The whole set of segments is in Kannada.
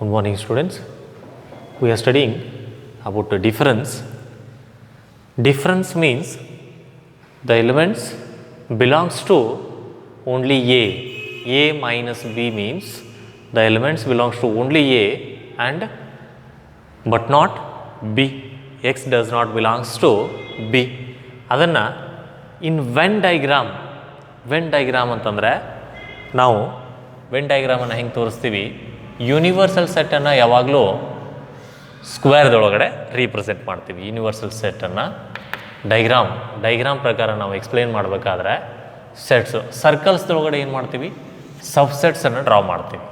Good morning, students. We are studying about the difference. Difference means the elements belongs to only A. A minus B means the elements belongs to only A and but not B. X does not belongs to B. ಅದನ್ನು in Venn diagram ಅಂತಂದರೆ ನಾವು ವೆನ್ ಡಯಾಗ್ರಾಮನ್ನು ಹೆಂಗೆ ತೋರಿಸ್ತೀವಿ, ಯೂನಿವರ್ಸಲ್ ಸೆಟ್ಟನ್ನು ಯಾವಾಗಲೂ ಸ್ಕ್ವೇರ್ದೊಳಗಡೆ ರೀಪ್ರೆಸೆಂಟ್ ಮಾಡ್ತೀವಿ. ಯೂನಿವರ್ಸಲ್ ಸೆಟ್ಟನ್ನು ಡೈಗ್ರಾಮ್ ಪ್ರಕಾರ ನಾವು ಎಕ್ಸ್ಪ್ಲೇನ್ ಮಾಡಬೇಕಾದ್ರೆ ಸರ್ಕಲ್ಸ್ದೊಳಗಡೆ ಏನು ಮಾಡ್ತೀವಿ, ಸಬ್ಸೆಟ್ಸನ್ನು ಡ್ರಾ ಮಾಡ್ತೀವಿ.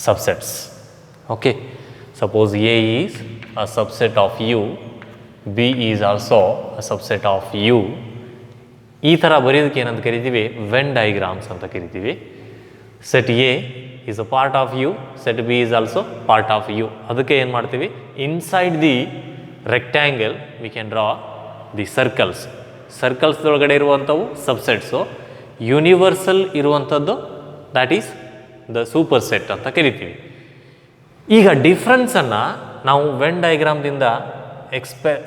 Subsets. Okay, suppose A is a subset of U, B is also a subset of U. ಈ ಥರ ಬರೆಯೋದಕ್ಕೆ ಏನಂತ ಕರಿತೀವಿ, ವೆನ್ ಡಯಾಗ್ರಾಮ್ಸ್ ಅಂತ ಕರಿತೀವಿ. Set A is a part of U, set B is also part of U. ಅದಕ್ಕೆ ಏನು ಮಾಡ್ತೀವಿ, inside the rectangle we can draw the circles. ಸರ್ಕಲ್ಸ್ದೊಳಗಡೆ ಇರುವಂಥವು ಸಬ್ಸೆಟ್ಸು, universal ಇರುವಂಥದ್ದು that is the super set ಅಂತ ಕರಿತೀವಿ. ಈಗ ಡಿಫ್ರೆನ್ಸನ್ನು ನಾವು ವೆನ್ ಡಯಾಗ್ರಾಮ್ದಿಂದ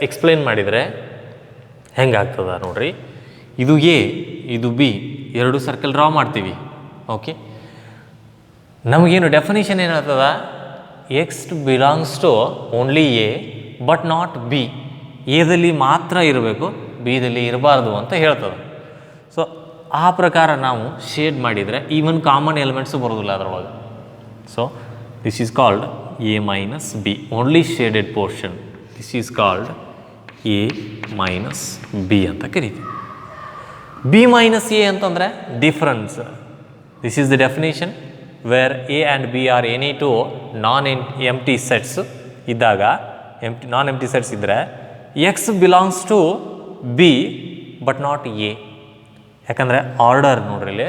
ಎಕ್ಸ್ಪ್ಲೇನ್ ಮಾಡಿದರೆ ಹೆಂಗಾಗ್ತದ ನೋಡ್ರಿ. ಇದು ಎ, ಇದು ಬಿ, ಎರಡು ಸರ್ಕಲ್ ಡ್ರಾ ಮಾಡ್ತೀವಿ. ಓಕೆ, ನಮಗೇನು ಡೆಫಿನೇಷನ್ ಏನಾಗ್ತದ, X belongs to only A but not B. ಎದಲ್ಲಿ ಮಾತ್ರ ಇರಬೇಕು, ಬಿದಲ್ಲಿ ಇರಬಾರ್ದು ಅಂತ ಹೇಳ್ತದೆ. ಸೊ ಆ ಪ್ರಕಾರ ನಾವು ಶೇಡ್ ಮಾಡಿದರೆ ಈವನ್ ಕಾಮನ್ ಎಲಿಮೆಂಟ್ಸು ಬರೋದಿಲ್ಲ ಅದರೊಳಗೆ. So this is called A minus B, only shaded portion. This is called A minus B ಅಂತ ಕರಿತೀವಿ. ಬಿ ಮೈನಸ್ ಎ ಅಂತಂದರೆ difference. This is the definition where A and B are any two non empty sets ಇದ್ದಾಗ, ನಾನ್ ಎಂಟಿ ಸೆಟ್ಸ್ ಇದ್ದರೆ x belongs to B but not A. ಯಾಕಂದರೆ ಆರ್ಡರ್ ನೋಡ್ರಿ,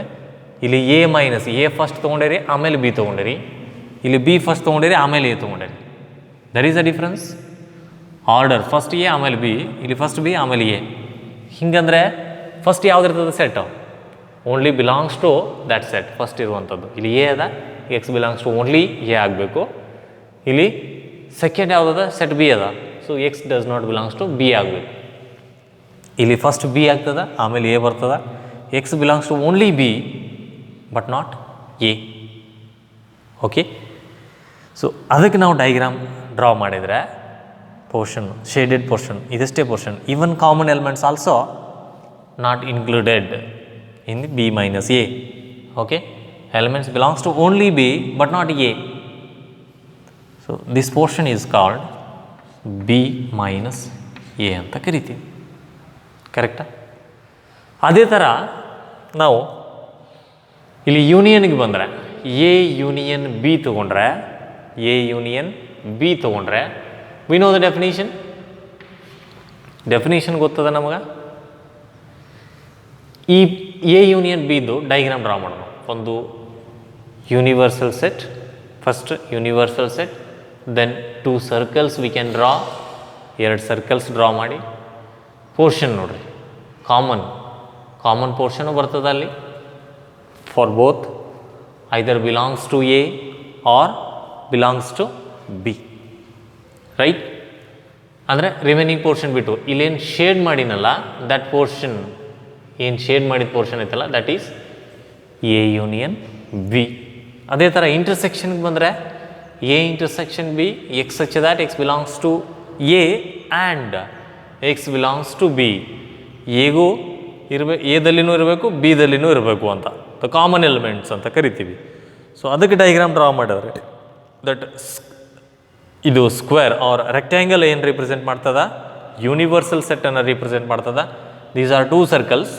ಇಲ್ಲಿ ಎ ಮೈನಸ್ ಎ ಫಸ್ಟ್ ತೊಗೊಂಡಿರಿ, ಆಮೇಲೆ ಬಿ ತೊಗೊಂಡಿರಿ. ಇಲ್ಲಿ ಬಿ ಫಸ್ಟ್ ತೊಗೊಂಡಿರಿ, ಆಮೇಲೆ ಎ ತೊಗೊಂಡಿರಿ. There is a difference. Order first A ಆಮೇಲೆ ಬಿ, ಇಲ್ಲಿ ಫಸ್ಟ್ ಬಿ ಆಮೇಲೆ ಎ. ಹಿಂಗಂದರೆ ಫಸ್ಟ್ ಯಾವುದಿರ್ತದೆ set, only belongs to that set first ಇರುವಂಥದ್ದು. ಇಲ್ಲಿ ಎ ಅದ, x belongs to only A ಆಗಬೇಕು. ಇಲ್ಲಿ ಸೆಕೆಂಡ್ ಯಾವುದದ, ಸೆಟ್ ಬಿ ಅದ, so x does not belongs to B ಆಗಬೇಕು. ಇಲ್ಲಿ ಫಸ್ಟ್ ಬಿ ಆಗ್ತದೆ, ಆಮೇಲೆ ಎ ಬರ್ತದೆ. X belongs to only B but not A. Okay, so ಅದಕ್ಕೆ ನಾವು ಡಯಾಗ್ರಾಮ್ ಡ್ರಾ ಮಾಡಿದರೆ ಪೋರ್ಷನ್, ಶೇಡೆಡ್ ಪೋರ್ಷನ್, ಇದಷ್ಟೇ portion. Even common elements also not included in B minus A. Okay, elements belongs to only B but not A. So this portion is called B minus A ಅಂತ ಕರಿತೀವಿ. ಕರೆಕ್ಟಾ? ಅದೇ ಥರ ನಾವು ಇಲ್ಲಿ ಯೂನಿಯನ್ಗೆ ಬಂದರೆ, ಎ ಯೂನಿಯನ್ ಬಿ ತೊಗೊಂಡ್ರೆ, ಎ ಯೂನಿಯನ್ ಬಿ ತೊಗೊಂಡ್ರೆ ವಿ ನೋ ದ ಡೆಫಿನೇಷನ್ ಗೊತ್ತದ ನಮಗೆ. ಈ ಎ ಯೂನಿಯನ್ ಬಿದು ಡಯಾಗ್ರಾಮ್ ಡ್ರಾ ಮಾಡೋಣ. ಒಂದು universal set, first universal set, then two circles we can draw, ಎರಡು ಸರ್ಕಲ್ಸ್ ಡ್ರಾ ಮಾಡಿ. ಪೋರ್ಷನ್ ನೋಡ್ರಿ, ಕಾಮನ್ ಪೋರ್ಷನು ಬರ್ತದೆ ಅಲ್ಲಿ for both, either belongs to A or belongs to B. Right? ಅಂದರೆ ರಿಮೈನಿಂಗ್ ಪೋರ್ಷನ್ ಬಿಟ್ಟು ಇಲ್ಲೇನು ಶೇಡ್ ಮಾಡಿನಲ್ಲ, ದಟ್ ಪೋರ್ಷನ್, ಏನು ಶೇಡ್ ಮಾಡಿದ ಪೋರ್ಷನ್ ಐತಲ್ಲ, that is A union B. ಅದೇ ಥರ ಇಂಟರ್ಸೆಕ್ಷನ್ಗೆ ಬಂದರೆ A intersection B, x such that x belongs to A and x belongs to B. ಎಗೂ ಎದಲ್ಲಿನೂ ಇರಬೇಕು, ಬಿದಲ್ಲಿನೂ ಇರಬೇಕು ಅಂತ ದ ಕಾಮನ್ ಎಲಿಮೆಂಟ್ಸ್ ಅಂತ ಕರಿತೀವಿ. ಸೊ ಅದಕ್ಕೆ ಡಯಾಗ್ರಾಮ್ ಡ್ರಾ ಮಾಡಿದ್ರೆ ದಟ್ ಇದು ಸ್ಕ್ವೇರ್ ಆರ್ ರೆಕ್ಟ್ಯಾಂಗಲ್ ಏನು ರಿಪ್ರೆಸೆಂಟ್ ಮಾಡ್ತದ, ಯೂನಿವರ್ಸಲ್ ಸೆಟ್ಟನ್ನು ರಿಪ್ರೆಸೆಂಟ್ ಮಾಡ್ತದ. These are two circles,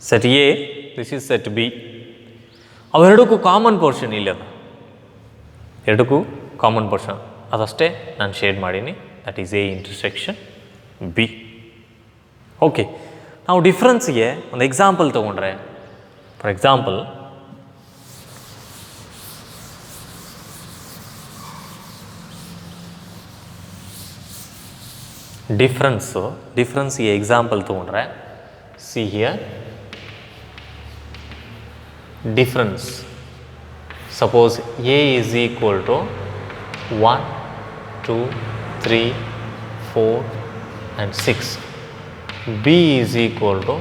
set A, this is set B. ಅವೆರಡಕ್ಕೂ ಕಾಮನ್ ಪೋರ್ಷನ್ ಇಲ್ಲಿ ಅದ, ಎರಡಕ್ಕೂ ಕಾಮನ್ ಪೋರ್ಷನ್ ಅದಷ್ಟೇ ನಾನು ಶೇಡ್ ಮಾಡೀನಿ, that is A intersection B. Okay, ನಾವು ಡಿಫ್ರೆನ್ಸ್ಗೆ ಒಂದು ಎಕ್ಸಾಂಪಲ್ ತೊಗೊಂಡ್ರೆ, ಫಾರ್ ಎಕ್ಸಾಂಪಲ್ ಡಿಫ್ರೆನ್ಸ್ಗೆ ಎಕ್ಸಾಂಪಲ್ ತೊಗೊಂಡ್ರೆ, see here difference Suppose A is equal to 1, 2, 3, 4 and 6. B is equal to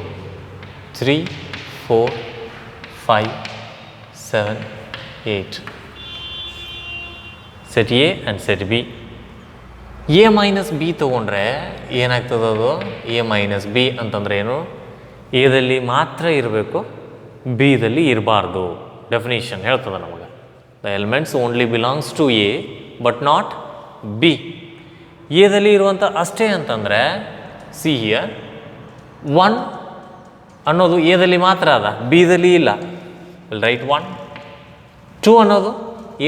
3, 4, 5, 7, 8. Set A and set B. A minus B ತೊಗೊಂಡ್ರೆ ಏನಾಗ್ತದೆ ಅದು A minus B ಅಂತಂದ್ರೆ ಏನು, ಎದಲ್ಲಿ ಮಾತ್ರ ಇರಬೇಕು, ಬಿದಲ್ಲಿ ಇರಬಾರ್ದು. ಡೆಫಿನಿಷನ್ ಹೇಳ್ತದೆ ನಮಗೆ. The elements only belongs to A but not B. ಎದಲ್ಲಿ ಇರುವಂಥ ಅಷ್ಟೇ ಅಂತಂದರೆ ಸಿ ಹಿಯರ್ 1 ಅನ್ನೋದು ಎದಲ್ಲಿ ಮಾತ್ರ ಅದ, ಬಿದಲ್ಲಿ ಇಲ್ಲ. Will write 1. 2 ಅನ್ನೋದು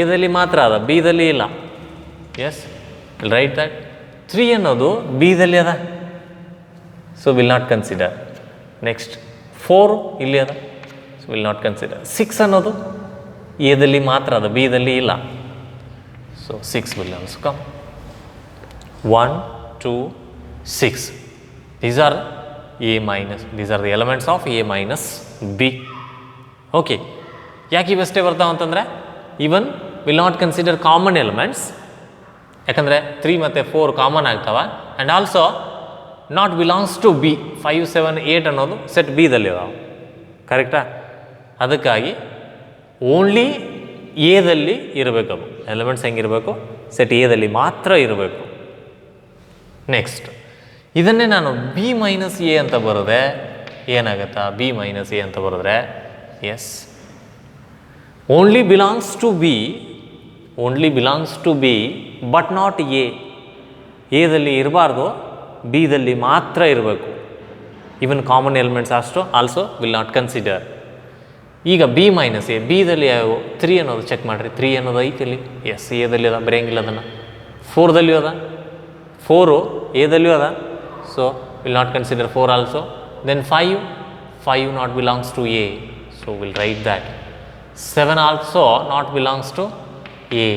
ಎದಲ್ಲಿ ಮಾತ್ರ ಅದ, ಬಿದಲ್ಲಿ ಇಲ್ಲ. S, will right that. 3 ಅನ್ನೋದು ಬಿದಲ್ಲಿ ಅದ, so will not consider. Next 4 ಇಲ್ಲಿ ಅದ, ಸೊ ವಿಲ್ ನಾಟ್ ಕನ್ಸಿಡರ್. 6 ಅನ್ನೋದು ಎದಲ್ಲಿ ಮಾತ್ರ ಅದ, ಬಿದಲ್ಲಿ ಇಲ್ಲ, so 6 will also come. 1, 2, 6. These are A minus, these are the elements of A minus B. Okay, ಯಾಕೆ ಇವಷ್ಟೇ ಬರ್ತಾವ ಅಂತಂದರೆ even will not consider common elements, ಯಾಕಂದರೆ 3 ಮತ್ತು 4 ಕಾಮನ್ ಆಗ್ತಾವ. And also not belongs to B. 5, 7, 8 ಅನ್ನೋದು ಸೆಟ್ ಬಿದಲ್ಲಿ ಅದಾವ, ಕರೆಕ್ಟಾ? ಅದಕ್ಕಾಗಿ ಓನ್ಲಿ ಎದಲ್ಲಿ ಇರಬೇಕು. ಅದು ಎಲಿಮೆಂಟ್ಸ್ ಹೆಂಗಿರಬೇಕು, ಸೆಟ್ ಎದಲ್ಲಿ ಮಾತ್ರ ಇರಬೇಕು. ನೆಕ್ಸ್ಟ್ ಇದನ್ನೇ ನಾನು ಬಿ ಮೈನಸ್ ಎ ಅಂತ ಬರೋದೆ ಏನಾಗುತ್ತಾ? ಬಿ ಮೈನಸ್ ಎ ಅಂತ ಬರೆದ್ರೆ as, only belongs to B, only belongs to B but not A. ಎದಲ್ಲಿ ಇರಬಾರ್ದು, ಬಿದಲ್ಲಿ ಮಾತ್ರ ಇರಬೇಕು. ಇವನ್ ಕಾಮನ್ ಎಲಿಮೆಂಟ್ಸ್ ಅಷ್ಟು ಆಲ್ಸೋ ವಿಲ್ ನಾಟ್ ಕನ್ಸಿಡರ್. ಈಗ ಬಿ ಮೈನಸ್ ಎ, ಬಿದಲ್ಲಿ ಯಾವ 3 ಅನ್ನೋದು ಚೆಕ್ ಮಾಡಿರಿ. 3 ಅನ್ನೋದು ಐತಿಲ್ಲಿ, ಎಸ್ ಎದಲ್ಲಿ ಅದ, ಬರೆಯಂಗಿಲ್ಲ ಅದನ್ನು. 4ದಲ್ಲಿಯೂ ಅದ, 4 ಎದಲ್ಲಿಯೂ ಅದ, so will not consider 4 also. Then 5 not belongs to A, so will write that. 7 also not belongs to A,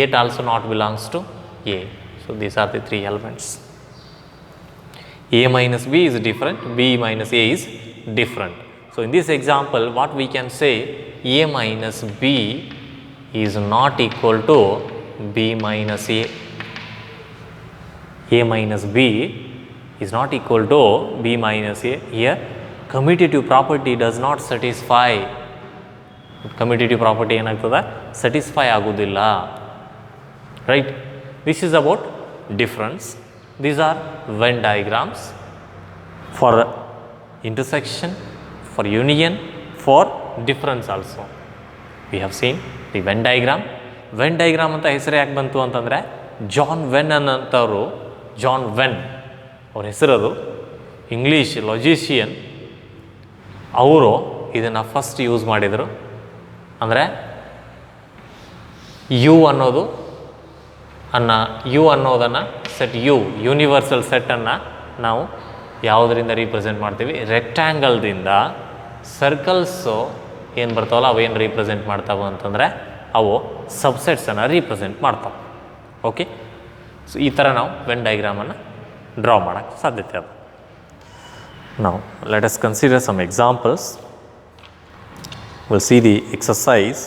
8 also not belongs to A. So these are the 3 elements. A minus B is different, B minus A is different. So in this example, what we can say, A minus B is not equal to B minus A. A minus B is not equal to B minus A. Here, commutative property does not satisfy. Commutative property ಏನಾಗ್ತದೆ, satisfy ಆಗೋದಿಲ್ಲ. Right? This is about difference. These are Venn diagrams for intersection, for union, for difference also. We have seen the Venn diagram. Venn diagram ಅಂತ ಹೆಸರು ಯಾಕೆ ಬಂತು ಅಂತಂದರೆ, ಜಾನ್ ವೆನ್ ಅನ್ನೋಂಥವ್ರು, ಜಾನ್ ವೆನ್ ಅವ್ರ ಹೆಸರದು, ಇಂಗ್ಲೀಷ್ ಲಾಜಿಷಿಯನ್, ಅವರು ಇದನ್ನು ಫಸ್ಟ್ ಯೂಸ್ ಮಾಡಿದರು. ಅಂದರೆ ಯು ಅನ್ನೋದನ್ನು ಸೆಟ್ ಯು, ಯೂನಿವರ್ಸಲ್ ಸೆಟ್ಟನ್ನು ನಾವು ಯಾವುದರಿಂದ ರೀಪ್ರೆಸೆಂಟ್ ಮಾಡ್ತೀವಿ? ರೆಕ್ಟ್ಯಾಂಗಲ್ದಿಂದ. ಸರ್ಕಲ್ಸು ಏನು ಬರ್ತಾವಲ್ಲ ಅವೇನು ರೀಪ್ರೆಸೆಂಟ್ ಮಾಡ್ತಾವೆ ಅಂತಂದರೆ ಅವು ಸಬ್ಸೆಟ್ಸನ್ನು ರೀಪ್ರೆಸೆಂಟ್ ಮಾಡ್ತಾವೆ. ಓಕೆ, ಸೊ ಈ ಥರ ನಾವು ವೆನ್ ಡಯಾಗ್ರಾಮನ್ನು ಡ್ರಾ ಮಾಡೋಕ್ಕೆ ಸಾಧ್ಯತೆ ಅದು. ನಾವು let us consider some examples. Will see the exercise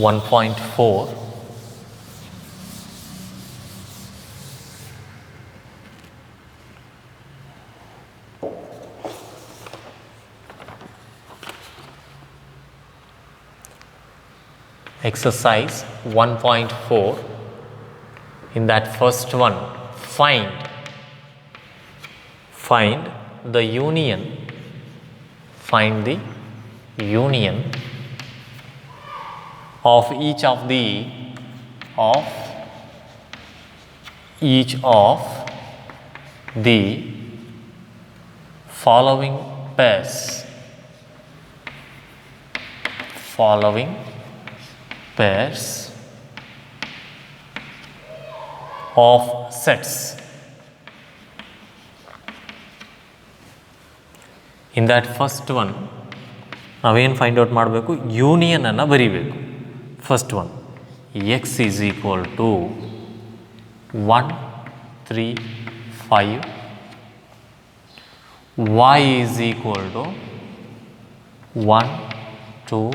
1.4. Exercise 1.4. In that first one, find the union, find the union of each of the following pairs of sets. In that first one, ನಾವೇನು ಫೈಂಡ್ ಔಟ್ ಮಾಡಬೇಕು? ಯೂನಿಯನನ್ನು ಬರೀಬೇಕು. First one, x is equal to 1, 3, 5, y is equal to 1, 2,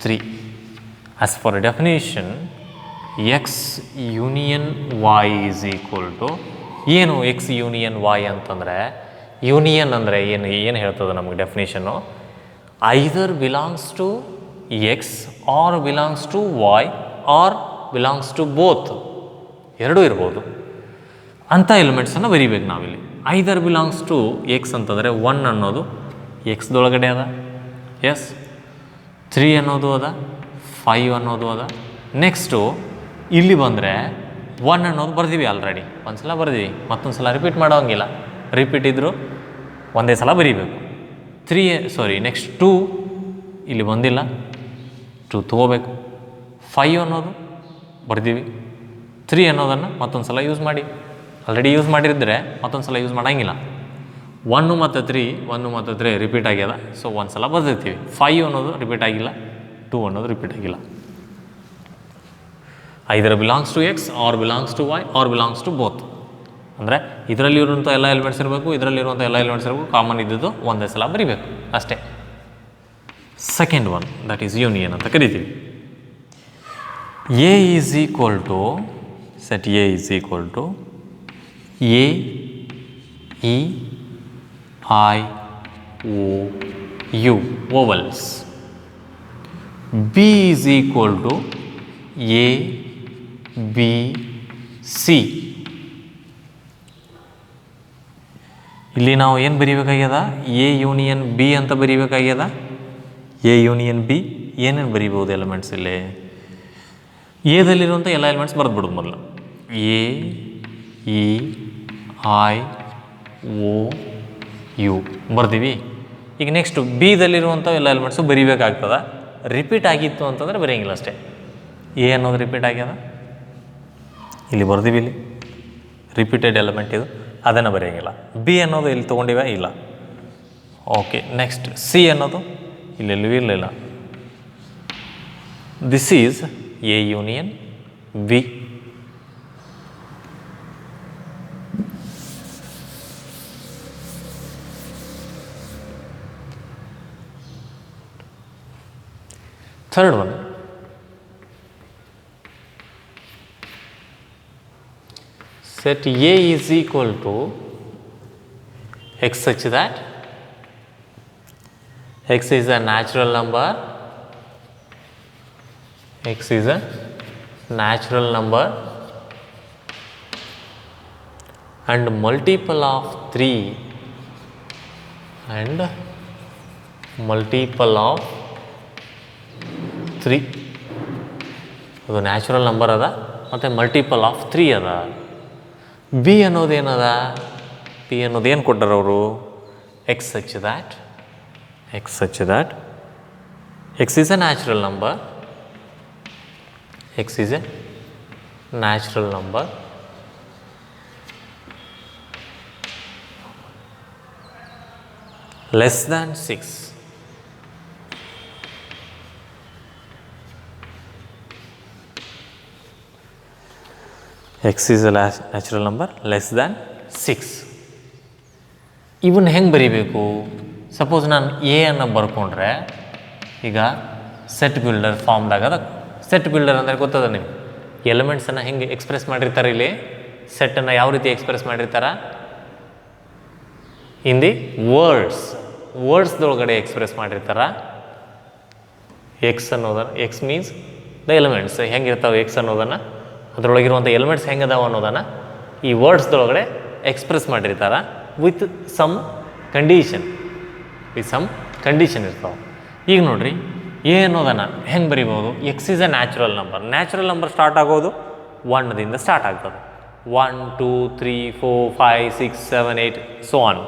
3. As for a definition, x union y is equal to ಏನು ಎಕ್ಸ್ ಯೂನಿಯನ್ ವಾಯ್ ಅಂತಂದರೆ ಯೂನಿಯನ್ ಅಂದರೆ ಏನು ಹೇಳ್ತದೆ ನಮಗೆ ಡೆಫಿನೇಷನ್ನು either belongs to x or belongs to y or belongs to both ಎರಡೂ ಇರ್ಬೋದು ಅಂಥ ಎಲಿಮೆಂಟ್ಸನ್ನು ಬರಿಬೇಕು ನಾವಿಲ್ಲಿ. ಐದರ್ ಬಿಲಾಂಗ್ಸ್ ಟು ಎಕ್ಸ್ ಅಂತಂದರೆ 1 ಅನ್ನೋದು ಎಕ್ಸ್ದೊಳಗಡೆ ಅದ, ಎಸ್ 3 ಅನ್ನೋದು ಅದ, 5 ಅನ್ನೋದು ಅದ. ನೆಕ್ಸ್ಟು ಇಲ್ಲಿ ಬಂದರೆ 1 ಅನ್ನೋದು ಬರ್ದೀವಿ ಆಲ್ರೆಡಿ, ಒಂದು ಸಲ ಬರ್ದೀವಿ, ಮತ್ತೊಂದು ಸಲ ರಿಪೀಟ್ ಮಾಡೋಂಗಿಲ್ಲ. ರಿಪೀಟ್ ಇದ್ದರೂ ಒಂದೇ ಸಲ ಬರೀಬೇಕು. ನೆಕ್ಸ್ಟ್ 2 ಇಲ್ಲಿ ಬಂದಿಲ್ಲ, 2 ತೊಗೋಬೇಕು. 5 ಅನ್ನೋದು ಬರ್ದೀವಿ, 3 ಅನ್ನೋದನ್ನು ಮತ್ತೊಂದು ಸಲ ಯೂಸ್ ಮಾಡಿ. ಆಲ್ರೆಡಿ ಯೂಸ್ ಮಾಡಿರಿದ್ರೆ ಮತ್ತೊಂದು ಸಲ ಯೂಸ್ ಮಾಡೋಂಗಿಲ್ಲ. 1 ಮತ್ತು 3 ರಿಪೀಟ್ ಆಗ್ಯದ, ಸೊ ಒಂದು ಸಲ ಬರ್ದಿರ್ತೀವಿ. 5 ಅನ್ನೋದು ರಿಪೀಟ್ ಆಗಿಲ್ಲ, 2 ಅನ್ನೋದು ರಿಪೀಟ್ ಆಗಿಲ್ಲ. Either belongs to x or belongs to y or belongs to both. ಅಂದರೆ ಇದರಲ್ಲಿರುವಂಥ ಎಲ್ಲ ಎಲಿಮೆಂಟ್ಸ್ ಇರಬೇಕು, ಇದರಲ್ಲಿರುವಂಥ ಎಲ್ಲ ಎಲಿಮೆಂಟ್ಸ್ ಇರಬೇಕು, ಕಾಮನ್ ಇದ್ದಿದ್ದು ಒಂದೇ ಸಲ ಬರೀಬೇಕು ಅಷ್ಟೇ. Second one that is union ಅಂತ ಕರಿತೀವಿ. A is equal to set A is equal to A E I O U vowels. B is equal to A B C. ಇಲ್ಲಿ ನಾವು ಏನು ಬರೀಬೇಕಾಗ್ಯದ, ಎ ಯೂನಿಯನ್ ಬಿ ಅಂತ ಬರೀಬೇಕಾಗ್ಯದ. ಎ ಯೂನಿಯನ್ ಬಿ ಏನೇನು ಬರೀಬೋದು ಎಲಿಮೆಂಟ್ಸ್ ಇಲ್ಲಿ, ಎದಲ್ಲಿರುವಂಥ ಎಲ್ಲ ಎಲಿಮೆಂಟ್ಸ್ ಬರೆದ್ಬಿಡೋದು ಮೊದಲು. A E I O U ಬರ್ತೀವಿ. ಈಗ ನೆಕ್ಸ್ಟು ಬಿದಲ್ಲಿರುವಂಥ ಎಲ್ಲ ಎಲಿಮೆಂಟ್ಸು ಬರೀಬೇಕಾಗ್ತದೆ. ರಿಪೀಟ್ ಆಗಿತ್ತು ಅಂತಂದರೆ ಬರೆಯಂಗಿಲ್ಲ ಅಷ್ಟೇ. ಎ ಅನ್ನೋದು ರಿಪೀಟ್ ಆಗ್ಯದ, ಇಲ್ಲಿ ಬರ್ದೀವಿ, ಇಲ್ಲಿ ರಿಪೀಟೆಡ್ ಎಲಿಮೆಂಟ್ ಇದು, ಅದನ್ನು ಬರೆಯೋಂಗಿಲ್ಲ. ಬಿ ಅನ್ನೋದು ಇಲ್ಲಿ ತೊಗೊಂಡಿವ ಇಲ್ಲ. ಓಕೆ, ನೆಕ್ಸ್ಟ್ ಸಿ ಅನ್ನೋದು ಇಲ್ಲೆಲ್ಲೂ ಇರಲಿಲ್ಲ. This is A union B. Third one, set A is equal to x such that x is a natural number, x is a natural number and multiple of 3 and multiple of 3. ಅದು ನ್ಯಾಚುರಲ್ ನಂಬರ್ ಅದ ಮತ್ತು ಮಲ್ಟಿಪಲ್ ಆಫ್ 3 ಅದ. ಬಿ ಅನ್ನೋದೇನದ, ಬಿ ಅನ್ನೋದೇನು ಕೊಟ್ಟರು ಅವರು, X such that X is a natural number, X is a natural number less than 6. X is a natural number less than 6. ಇವನ್ನ ಹೆಂಗೆ ಬರೀಬೇಕು, ಸಪೋಸ್ ನಾನು ಎ ಅನ್ನು ಬರ್ಕೊಂಡ್ರೆ ಈಗ ಸೆಟ್ ಬಿಲ್ಡರ್ ಫಾರ್ಮ್ದಾಗ ಅದ. ಸೆಟ್ ಬಿಲ್ಡರ್ ಅಂದರೆ ಗೊತ್ತದ ನೀವು, ಎಲಿಮೆಂಟ್ಸನ್ನು ಹೆಂಗೆ ಎಕ್ಸ್ಪ್ರೆಸ್ ಮಾಡಿರ್ತಾರೆ, ಇಲ್ಲಿ ಸೆಟ್ಟನ್ನು ಯಾವ ರೀತಿ ಎಕ್ಸ್ಪ್ರೆಸ್ ಮಾಡಿರ್ತಾರೆ, ಇನ್ ದಿ ವರ್ಡ್ಸ್ದೊಳಗಡೆ ಎಕ್ಸ್ಪ್ರೆಸ್ ಮಾಡಿರ್ತಾರೆ. ಎಕ್ಸ್ ಅನ್ನೋದನ್ನು, ಎಕ್ಸ್ ಮೀನ್ಸ್ ದ ಎಲಿಮೆಂಟ್ಸ್ ಹೆಂಗಿರ್ತಾವೆ, ಎಕ್ಸ್ ಅನ್ನೋದನ್ನು ಅದರೊಳಗಿರುವಂಥ ಎಲಿಮೆಂಟ್ಸ್ ಹೆಂಗದಾವ ಅನ್ನೋದನ್ನು ಈ ವರ್ಡ್ಸ್ದೊಳಗಡೆ ಎಕ್ಸ್ಪ್ರೆಸ್ ಮಾಡಿರ್ತಾರೆ ವಿತ್ ಸಮ್ ಕಂಡೀಷನ್ ಇರ್ತಾವೆ. ಈಗ ನೋಡಿರಿ, ಎ ಅನ್ನೋದನ್ನು ಹೆಂಗೆ ಬರಿಬೋದು, x is a natural number. Natural number start ಆಗೋದು 1ದಿಂದ ಸ್ಟಾರ್ಟ್ ಆಗ್ತದೆ. 1 2 3 4 5 6 7 8 ಸೊ ಆನ್.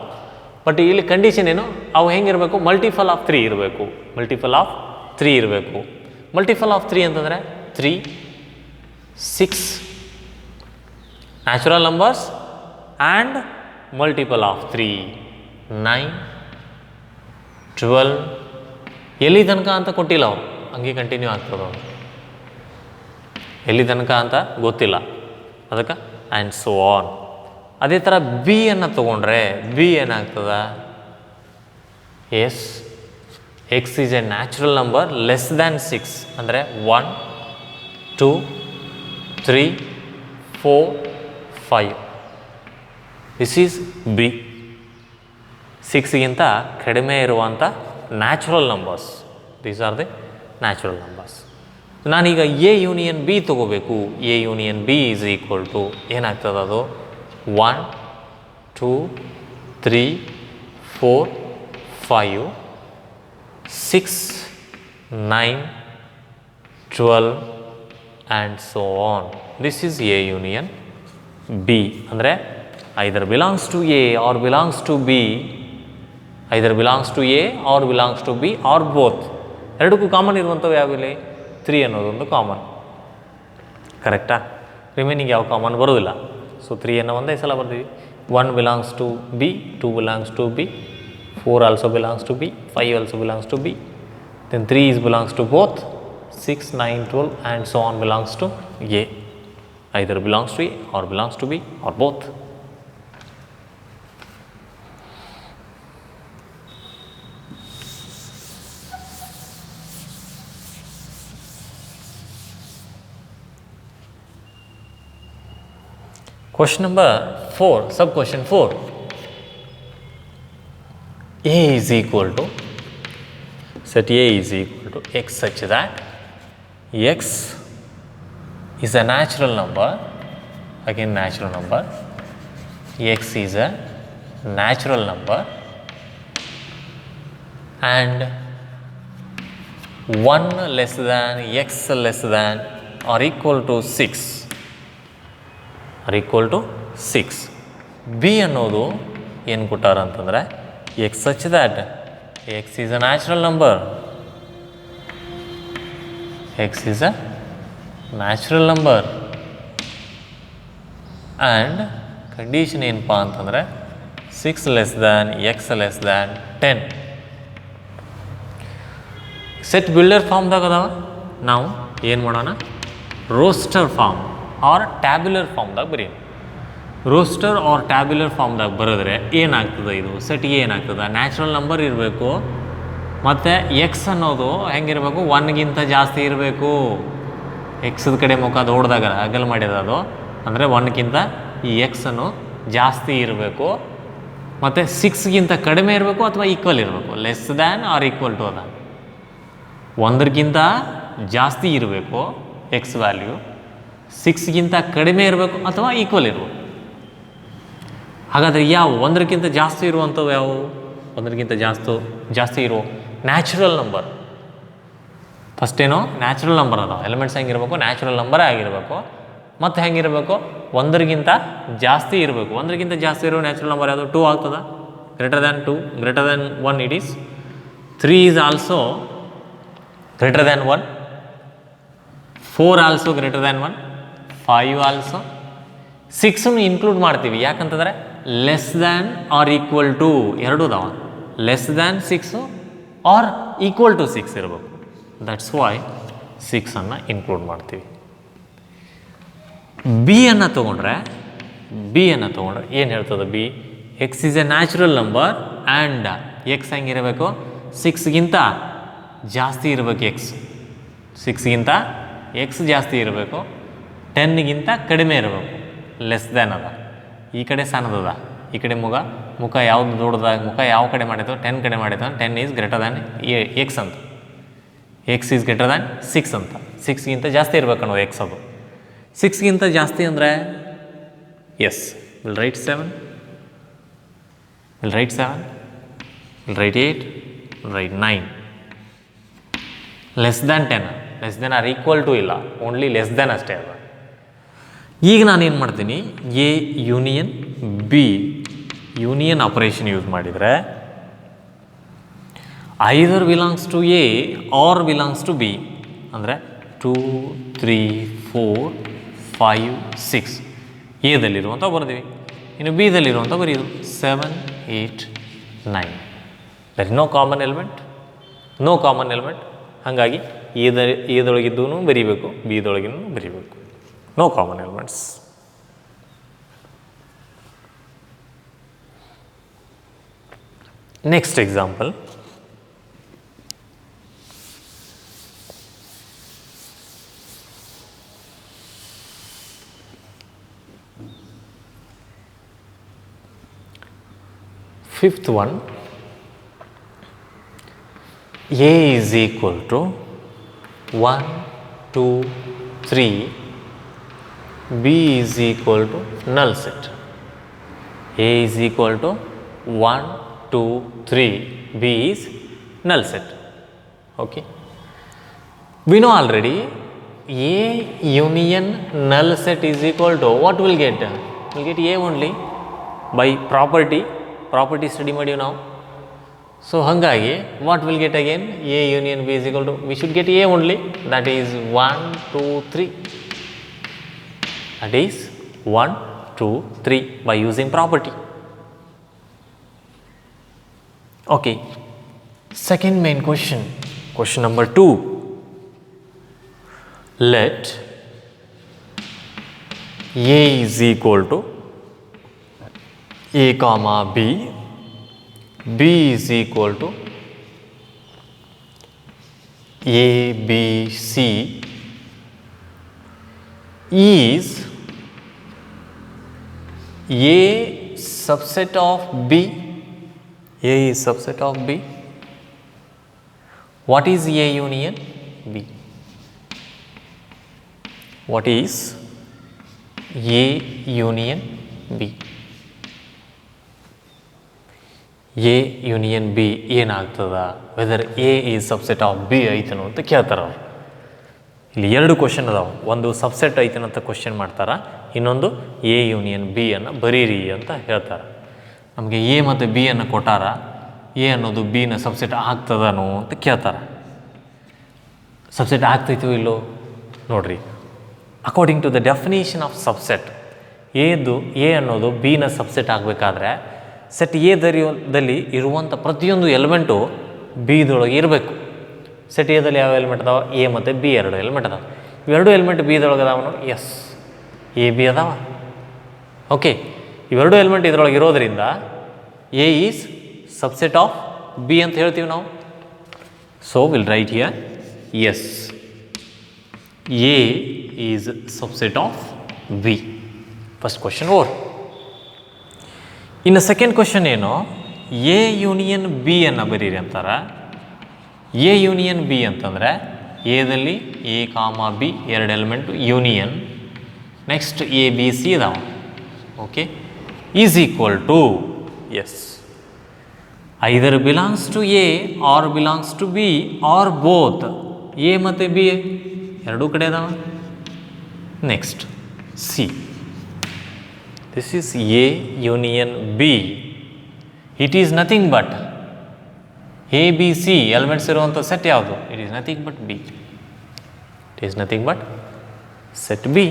ಬಟ್ ಇಲ್ಲಿ ಕಂಡೀಷನ್ ಏನು, ಅವು ಹೆಂಗಿರಬೇಕು, ಮಲ್ಟಿಪಲ್ ಆಫ್ 3 ಇರಬೇಕು. ಮಲ್ಟಿಪಲ್ ಆಫ್ 3 ಅಂತಂದರೆ 3 6 natural numbers and multiple of 3 9 12. ಎಲ್ಲಿ ತನಕ ಅಂತ ಕೊಟ್ಟಿಲ್ಲ ಅವರು, ಹಂಗೆ ಕಂಟಿನ್ಯೂ ಆಗ್ತದೆ ಅವರು, ಎಲ್ಲಿ ತನಕ ಅಂತ ಗೊತ್ತಿಲ್ಲ ಅದಕ್ಕೆ. And so on. ಅದೇ ಥರ ಬಿ ಅನ್ನು ತೊಗೊಂಡ್ರೆ ಬಿ ಏನಾಗ್ತದೆ? Is x is a natural number less than 6 ಅಂದರೆ 1 2 3 4 5. This is B. 6ಗಿಂತ ಕಡಿಮೆ ಇರುವಂಥ natural numbers. These are the natural numbers. ನಾನೀಗ ಎ ಯೂನಿಯನ್ ಬಿ ತೊಗೋಬೇಕು. A union B is equal to ಏನಾಗ್ತದೆ ಅದು? 1 2 3 4 5 6 9 12 and so on. This is A union B. ಅಂದರೆ either belongs to A or belongs to B, either belongs to A or belongs to B or both. ಎರಡಕ್ಕೂ ಕಾಮನ್ ಇರುವಂಥವು ಯಾವಿಲ್ಲ? 3 ಅನ್ನೋದೊಂದು ಕಾಮನ್. ಕರೆಕ್ಟಾ? ರಿಮೈನಿಂಗ್ ಯಾವ ಕಾಮನ್ ಬರೋದಿಲ್ಲ. ಸೊ 3 ಅನ್ನು ಒಂದೇ ಸಲ ಬರ್ತೀವಿ. 1 belongs to B, 2 belongs to B, 4 also belongs to B, 5 also belongs to B, then 3 is belongs to both, 6 9 12 and so on belongs to A. Either belongs to A or belongs to B or both. Question number 4, sub question 4. A is equal to, set A is equal to x such that x is a natural number, again natural number, x is a natural number and 1 less than x less than or equal to 6 or equal to 6. B ಅನ್ನೋದು ಏನು ಕೊಟ್ಟಾರ ಅಂತಂದರೆ x such that x is a natural number, x is a natural number and condition ಏನಪ್ಪ ಅಂತಂದರೆ 6 less than x less than 10. Set builder ಫಾರ್ಮ್ದಾಗ ಅದಾವ. ನಾವು ಏನು ಮಾಡೋಣ? ರೋಸ್ಟರ್ ಫಾರ್ಮ್ ಆರ್ ಟ್ಯಾಬ್ಯುಲರ್ ಫಾರ್ಮ್ದಾಗ ಬರೀ. ರೋಸ್ಟರ್ ಆರ್ ಟ್ಯಾಬ್ಯುಲರ್ ಫಾರ್ಮ್ದಾಗ ಬರೆದ್ರೆ ಏನಾಗ್ತದೆ? ಇದು ಸೆಟ್ ಏನಾಗ್ತದೆ? ನ್ಯಾಚುರಲ್ ನಂಬರ್ ಇರಬೇಕು ಮತ್ತು ಎಕ್ಸ್ ಅನ್ನೋದು ಹೆಂಗಿರಬೇಕು? 1ಗಿಂತ ಜಾಸ್ತಿ ಇರಬೇಕು. ಎಕ್ಸದ ಕಡೆ ಮುಖ ದೊಡ್ಡದಾಗ ಅಗಲ್ ಮಾಡಿದ ಅದು ಅಂದರೆ 1ಕ್ಕಿಂತ ಈ ಎಕ್ಸನ್ನು ಜಾಸ್ತಿ ಇರಬೇಕು ಮತ್ತು 6ಗಿಂತ ಕಡಿಮೆ ಇರಬೇಕು ಅಥವಾ ಈಕ್ವಲ್ ಇರಬೇಕು. Less than or equal to ಅದ 1ಕ್ಕಿಂತ ಜಾಸ್ತಿ ಇರಬೇಕು ಎಕ್ಸ್ ವ್ಯಾಲ್ಯೂ, 6ಗಿಂತ ಕಡಿಮೆ ಇರಬೇಕು ಅಥವಾ ಈಕ್ವಲ್ ಇರಬೇಕು. ಹಾಗಾದರೆ ಯಾವ 1ಕ್ಕಿಂತ ಜಾಸ್ತಿ ಇರುವಂಥವು ಯಾವುವು? 1ಕ್ಕಿಂತ ಜಾಸ್ತಿ ಇರೋ ನ್ಯಾಚುರಲ್ ನಂಬರ್. ಫಸ್ಟ್ ಏನೋ ನ್ಯಾಚುರಲ್ ನಂಬರ್ ಅದಾವ. ಎಲಿಮೆಂಟ್ಸ್ ಹೆಂಗಿರಬೇಕು? ನ್ಯಾಚುರಲ್ ನಂಬರೇ ಆಗಿರಬೇಕು. ಮತ್ತು ಹೆಂಗಿರಬೇಕು? 1ಕ್ಕಿಂತ ಜಾಸ್ತಿ ಇರಬೇಕು. 1ಕ್ಕಿಂತ ಜಾಸ್ತಿ ಇರೋ ನ್ಯಾಚುರಲ್ ನಂಬರ್ ಯಾವುದು? 2 ಆಗ್ತದೆ. Greater than 2, greater than 1 it is. 3 is also greater than 1, 4 also greater than 1, 5 also. 6 include ಮಾಡ್ತೀವಿ ಯಾಕಂತಂದರೆ less than or equal to ಎರಡು ಅದಾವ. Less than 6 or equal to 6 ಇರಬೇಕು. ದಟ್ಸ್ ವೈ 6 ಇನ್ಕ್ಲೂಡ್ ಮಾಡ್ತೀವಿ. ಬಿ ಅನ್ನು ತೊಗೊಂಡ್ರೆ ಏನು ಹೇಳ್ತದೆ? B x is a natural number and x ಹೆಂಗಿರಬೇಕು? 6ಗಿಂತ ಜಾಸ್ತಿ ಇರಬೇಕು. ಸಿಕ್ಸ್ಗಿಂತ ಎಕ್ಸ್ ಜಾಸ್ತಿ ಇರಬೇಕು, 10ಗಿಂತ ಕಡಿಮೆ ಇರಬೇಕು. ಲೆಸ್ ದ್ಯಾನ್ ಅದ. ಈ ಕಡೆ ಸಣ್ಣದದ, ಈ ಕಡೆ ಮುಖ ಯಾವುದು ದೊಡ್ಡದಾಗ ಮುಖ ಯಾವ ಕಡೆ ಮಾಡಿದೋ 10 ಕಡೆ ಮಾಡಿದೋ 10 ಈಸ್ ಗ್ರೇಟರ್ ದ್ಯಾನ್ ಎಕ್ಸ್ ಅಂತ. ಎಕ್ಸ್ ಈಸ್ ಗ್ರೇಟರ್ ದ್ಯಾನ್ 6 ಅಂತ. 6ಗಿಂತ ಜಾಸ್ತಿ ಇರಬೇಕು ಅನ್ನೋದು ಎಕ್ಸ್. ಅದು 6ಗಿಂತ ಜಾಸ್ತಿ ಅಂದರೆ as will write 7, will write 7, will write 8, will write 9. Less than 10, less than or equal to ಇಲ್ಲ, ಓನ್ಲಿ ಲೆಸ್ ದ್ಯಾನ್ ಅಷ್ಟೇ ಅದ. ಈಗ ನಾನೇನು ಮಾಡ್ತೀನಿ? A union B union operation use ಮಾಡಿದರೆ either belongs to A or belongs to B ಅಂದರೆ 2 3 4 5 6 ಎದಲ್ಲಿರುವಂಥ ಬರ್ತೀವಿ. ಇನ್ನು ಬಿದಲ್ಲಿರುವಂಥ ಬರೀದು 7 8 9. There is no common element, no common element. ಹಾಗಾಗಿ ಎದೊಳಗಿದ್ದೂ ಬರೀಬೇಕು, ಬಿದೊಳಗಿನೂ ಬರೀಬೇಕು. No common elements. Next example. Fifth one, A is equal to 1, 2, 3, B is equal to null set. A is equal to 1, 2, 3, B is null set. Okay. We know already A union null set is equal to what we'll get? We'll get A only by property study ಮಾಡಿ ನಾವು. So ಹಂಗಾಗಿ what will get again? A union B is equal to, we should get A only, that is 1, 2, 3. That is 1, 2, 3 by using property. Okay. Second main question, question number 2. Let A is equal to A comma B, B is equal to A, B, C is A subset of B. A is subset of B. What is A union B? What is A union B? A union B ಏನಾಗ್ತದ, whether A is subset of B ಐತನು ಅಂತ ಕೇಳ್ತಾರೆ ಅವ್ರು. ಇಲ್ಲಿ ಎರಡು ಕ್ವಶನ್ ಅದಾವೆ, ಒಂದು ಸಬ್ಸೆಟ್ ಐತನಂತ ಕ್ವಶನ್ ಮಾಡ್ತಾರೆ, ಇನ್ನೊಂದು A ಯೂನಿಯನ್ B ಅನ್ನು ಬರೀರಿ ಅಂತ ಹೇಳ್ತಾರೆ. ನಮಗೆ A ಮತ್ತು B ಅನ್ನು ಕೊಟ್ಟಾರ, A ಅನ್ನೋದು B ನ ಸಬ್ಸೆಟ್ ಆಗ್ತದನೋ ಅಂತ ಕೇಳ್ತಾರೆ. ಸಬ್ಸೆಟ್ ಆಗ್ತೈತೋ ಇಲ್ಲೋ ನೋಡ್ರಿ. According to the definition of subset, A ಅನ್ನೋದು B ನ ಸಬ್ಸೆಟ್ ಆಗಬೇಕಾದ್ರೆ ಸೆಟ್ ಎದಲ್ಲಿ ಇರುವಂಥ ಪ್ರತಿಯೊಂದು ಎಲಿಮೆಂಟು ಬಿದೊಳಗೆ ಇರಬೇಕು. ಸೆಟ್ ಎದಲ್ಲಿ ಯಾವ ಎಲಿಮೆಂಟ್ ಅದಾವ? ಎ ಮತ್ತು ಬಿ ಎರಡು ಎಲಿಮೆಂಟ್ ಅದಾವೆ. ಇವೆರಡು ಎಲಿಮೆಂಟ್ ಬಿದೊಳಗೆ ಅದಾವ ನೋಡಿ, ಎಸ್ ಎ ಬಿ ಅದಾವ. ಓಕೆ, ಇವೆರಡು ಎಲಿಮೆಂಟ್ ಇದರೊಳಗೆ ಇರೋದರಿಂದ A is subset of B ಅಂತ ಹೇಳ್ತೀವಿ ನಾವು. So will write here as, A is subset of B. First question over. ಇನ್ನು ಸೆಕೆಂಡ್ ಕ್ವಶನ್ ಏನು, ಎ ಯೂನಿಯನ್ ಬಿ ಅನ್ನು ಬರೀರಿ ಅಂತಾರೆ. ಎ ಯೂನಿಯನ್ ಬಿ ಅಂತಂದರೆ ಎದಲ್ಲಿ ಎ ಕಾಮ ಬಿ ಎರಡು element union, next A B C ಇದಾವೆ. Okay, is equal to as either belongs to A or belongs to B or both. A ಮತ್ತು ಬಿ ಎರಡೂ ಕಡೆ ಅದಾವೆ. Next C, this is A union B. It is nothing but A, B, C elements ಇರುವಂಥ ಸೆಟ್ ಯಾವುದು? It is nothing but B. It is nothing but set B.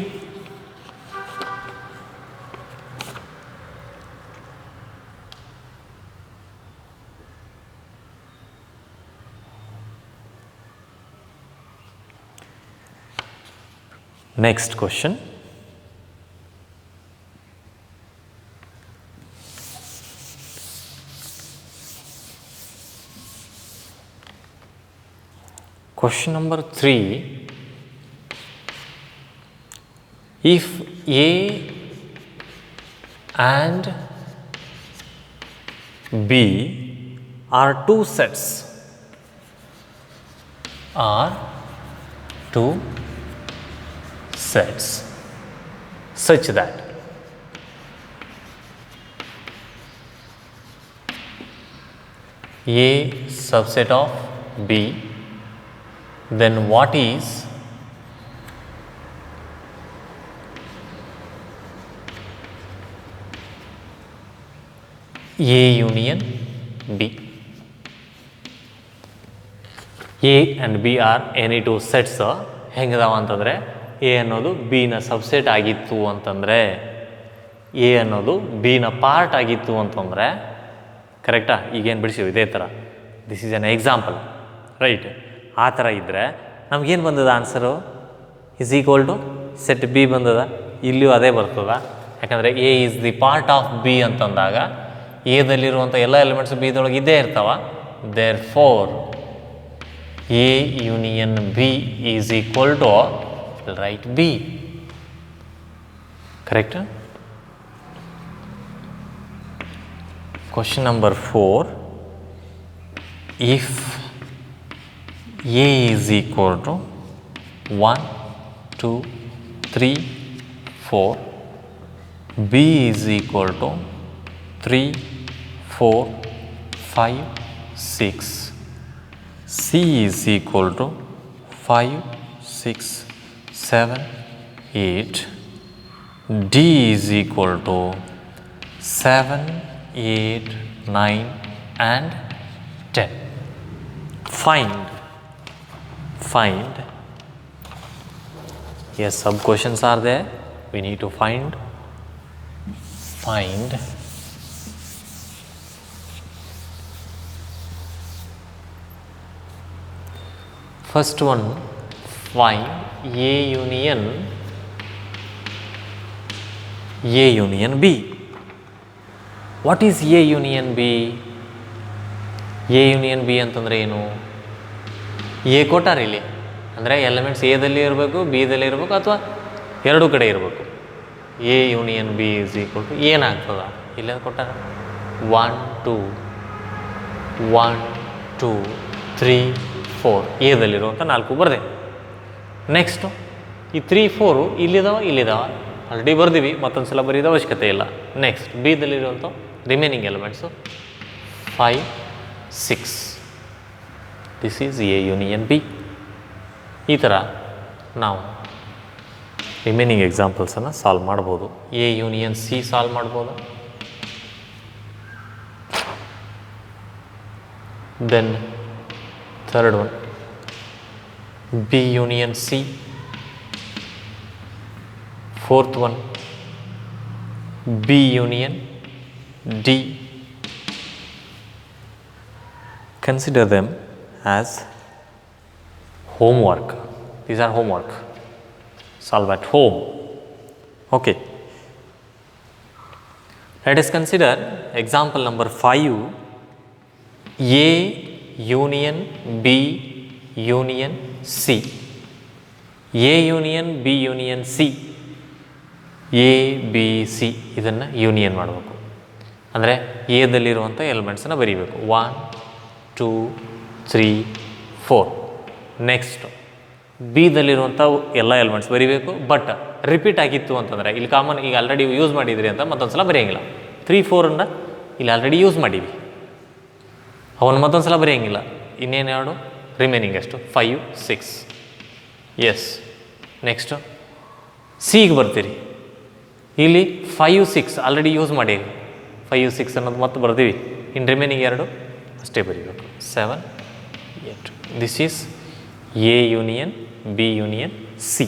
Next question. Question number 3. If A and B are two sets, such that A subset of B, then what is A union B? A and B are any two sets. ಹೆಂಗದಾವ ಅಂತಂದರೆ ಎ ಅನ್ನೋದು ಬಿ ನ ಸಬ್ಸೆಟ್ ಆಗಿತ್ತು ಅಂತಂದರೆ, ಎ ಅನ್ನೋದು ಬಿ ನ ಪಾರ್ಟ್ ಆಗಿತ್ತು ಅಂತಂದರೆ, ಕರೆಕ್ಟಾ? ಈಗೇನು ಬಿಡಿಸಿವಿ ಇದೇ ಥರ, this is an example, right? ಆ ಥರ ಇದ್ದರೆ ನಮಗೇನು ಬಂದದ answer? Is equal to set B ಬಂದದ. ಇಲ್ಲಿಯೂ ಅದೇ ಬರ್ತದ, ಯಾಕಂದರೆ A is the part of B ಅಂತಂದಾಗ ಎದಲ್ಲಿರುವಂಥ ಎಲ್ಲ ಎಲಿಮೆಂಟ್ಸ್ ಬಿದೊಳಗೆ ಇದ್ದೇ ಇರ್ತಾವ. Therefore A union B is equal to right B. Correct. Question number 4. If A is equal to 1, 2, 3, 4, B is equal to 3, 4, 5, 6, C is equal to 5, 6, 7, 8, D is equal to 7, 8, 9 and 10. Find. Yes, sub questions are there. We need to find. First one, find A union B. What is A union B? A union B ಅಂತಂದರೆ ಏನು? ಎ ಕೊಟ್ಟಾರ ಇಲ್ಲಿ, ಅಂದರೆ ಎಲಿಮೆಂಟ್ಸ್ ಎದಲ್ಲಿ ಇರಬೇಕು, ಬಿದಲ್ಲಿ ಇರಬೇಕು, ಅಥವಾ ಎರಡೂ ಕಡೆ ಇರಬೇಕು. A union B is equal to ಏನಾಗ್ತದ? ಇಲ್ಲ ಕೊಟ್ಟಾರ 1, 2, 3, 4 ಎದಲ್ಲಿರುವಂಥ 4 ಬರದೆ. ನೆಕ್ಸ್ಟು ಈ 3, 4 ಇಲ್ಲಿದಾವ ಆಲ್ರೆಡಿ ಬರ್ದೀವಿ, ಮತ್ತೊಂದು ಸಲ ಬರೀದ ಅವಶ್ಯಕತೆ ಇಲ್ಲ. ನೆಕ್ಸ್ಟ್ ಬಿದಲ್ಲಿರುವಂಥ remaining elements 5, 6. This is A union B. ಈ ಥರ ನಾವು ರಿಮೈನಿಂಗ್ ಎಕ್ಸಾಂಪಲ್ಸನ್ನು ಸಾಲ್ವ್ ಮಾಡ್ಬೋದು. ಎ ಯೂನಿಯನ್ ಸಿ ಸಾಲ್ವ್ ಮಾಡ್ಬೋದು. Then third one B union C. Fourth one B union D. Consider them as homework. These are homework. Solve at home. Okay. Let us consider example number 5. A union B union C. A union B union C. A B C ಇದನ್ನು ಯೂನಿಯನ್ ಮಾಡಬೇಕು. ಅಂದರೆ ಎದಲ್ಲಿರುವಂಥ ಎಲಿಮೆಂಟ್ಸನ್ನು ಬರೀಬೇಕು. 1, 2, 3, 4. ನೆಕ್ಸ್ಟು ಬಿದಲ್ಲಿರುವಂಥ ಎಲ್ಲ ಎಲಿಮೆಂಟ್ಸ್ ಬರೀಬೇಕು. ಬಟ್ ರಿಪೀಟ್ ಆಗಿತ್ತು ಅಂತಂದರೆ ಇಲ್ಲಿ ಕಾಮನ್ ಈಗ ಆಲ್ರೆಡಿ ಯೂಸ್ ಮಾಡಿದ್ರಿ ಅಂತ ಮತ್ತೊಂದು ಸಲ ಬರೆಯೋಂಗಿಲ್ಲ. 3, 4 ಇಲ್ಲಿ ಆಲ್ರೆಡಿ ಯೂಸ್ ಮಾಡೀವಿ, ಅವನು ಮತ್ತೊಂದು ಸಲ ಬರೆಯೋಂಗಿಲ್ಲ. ಇನ್ನೇನು ಎರಡು ರಿಮೈನಿಂಗ್ ಎಷ್ಟು? 5, 6. ಎಸ್. ನೆಕ್ಸ್ಟು ಸಿಗೆ ಬರ್ತೀರಿ. ಇಲ್ಲಿ 5, 6 ಆಲ್ರೆಡಿ ಯೂಸ್ ಮಾಡೀವಿ. 5, 6 ಅನ್ನೋದು ಮತ್ತೆ ಬರ್ತೀವಿ. ಇನ್ನು ರಿಮೈನಿಂಗ್ ಎರಡು ಅಷ್ಟೇ ಬರೀಬೇಕು. 7, 8. This is A union B union C.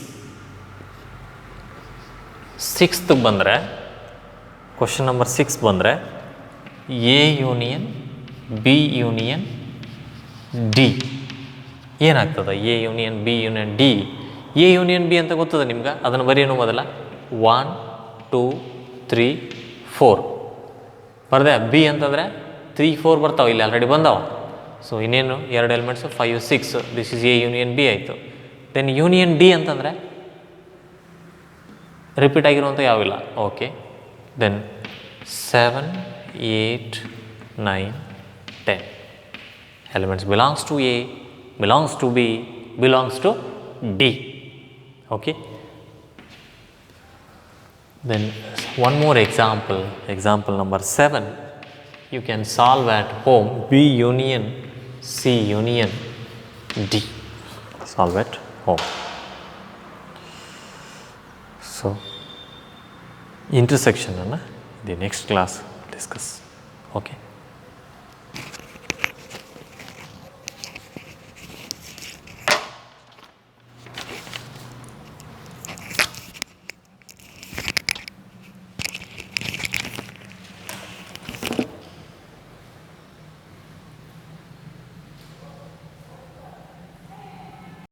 Sixth ಬಂದರೆ, ಕ್ವಶನ್ ನಂಬರ್ 6 ಬಂದರೆ A union B union D ಏನಾಗ್ತದೆ? A union B union D. A union B ಅಂತ ಗೊತ್ತದ ನಿಮ್ಗೆ, ಅದನ್ನು ಬರೆಯೋಣ ಮೊದಲ. 1, 2, 3, 4 ಬರ್ದೆ. ಬಿ ಅಂತಂದರೆ 3, 4 ಬರ್ತಾವೆ, ಇಲ್ಲಿ ಆಲ್ರೆಡಿ ಬಂದಾವ. ಸೊ ಇನ್ನೇನು ಎರಡು elements 5, 6. This is A union B ಆಯಿತು. ದೆನ್ ಯೂನಿಯನ್ ಡಿ ಅಂತಂದರೆ ರಿಪೀಟ್ ಆಗಿರುವಂಥ ಯಾವಿಲ್ಲ. Okay. Then 7, 8, 9, 10 elements belongs to A, belongs to B, belongs to D. Okay. Then one more example number 7. You can solve at home. B union C union D. Solve at home. So intersection the next class discuss. Okay.